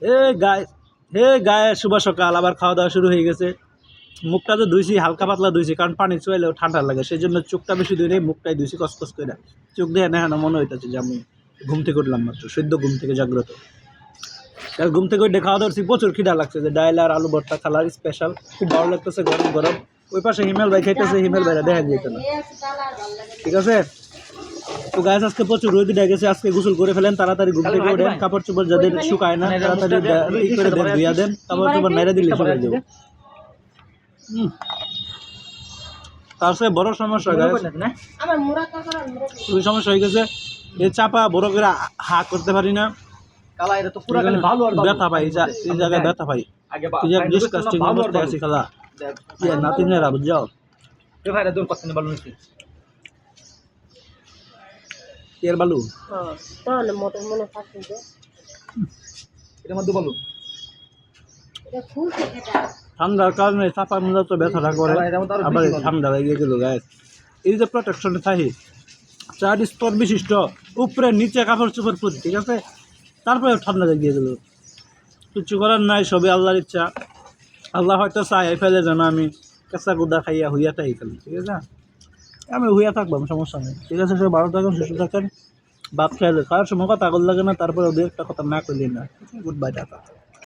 হে গায়ে হে গায়ে শুভ সকাল, আবার খাওয়া দাওয়া শুরু হয়ে গেছে। মুখটা তো ধুইছি, হালকা পাতলা ধুইছি, কারণ পানি চুয়াইলেও ঠান্ডা লাগে, সেই জন্য চোখটা বেশি ধুই নেই, মুখটাই ধুইছি কসকস করে। চোখ দিয়ে না মনে হইতেছে যে আমি ঘুম থেকে উঠলাম মাত্র, সদ্য ঘুম থেকে জাগ্রত। আর ঘুম থেকে উঠে খাওয়া ধরছি, প্রচুর খিদা লাগছে, যে ডাইল আর আলু ভর্তা খালার স্পেশাল, খুব ভালো লাগতেছে গরম গরম। ওই পাশে হিমেল ভাই খাইতেছে, হিমেল ভাইরা দেখা যেত না, ঠিক আছে। তো গাছ আজকে প্রচুর রোদ উঠে গেছে, আজকে গোসল করে ফেলেন তাড়াতাড়ি, ঘুম থেকে উঠেন, কাপড় চোপড় যাদের শুকায় না তাড়াতাড়ি ই করে দেন, ধুইয়া দেন, কাপড় চোপড় নাইরা দিলে শুকাই যাবে। তার সাথে বড় সমস্যা গাছ, ওই সমস্যা হয়ে গেছে, এই চাপা বড় করে হা করতে পারি না, ব্যথা পাই, এই জায়গায় ব্যথা পাই, ডিসকাস্টিং অবস্থায় আছি খালা, নাতিনেরা বুঝছো। এর বালু তাহলে মোটর মনে থাকছে যে এর মধ্যে বালু ঠান্ডার কারণে চাপার মধ্যে তো ব্যথাটা করে, আবার ঠান্ডা লেগে গেল গায়ে। এই যে প্রোটেকশনে থাকি 4 স্তর বিশিষ্ট, উপরে নিচে কাপড় চোপড় পরি, ঠিক আছে, তারপরে ঠান্ডা লেগে গেল। কিছু করার নাই, সবই আল্লাহর ইচ্ছা। আল্লাহ হয়তো চাই ফেলে যেন আমি কেঁচা গুদা খাইয়া হুইয়া থাকি খালি, ঠিক আছে, আমি হুইয়া থাকবো, সমস্যা নেই, ঠিক আছে। সব ভালো থাকেন, সুস্থ থাকেন, ভাত খাইলে খাওয়ার সময় কথা আগল লাগে না, তারপরে ওদের একটা কথা না করলি না। Good bye, tata.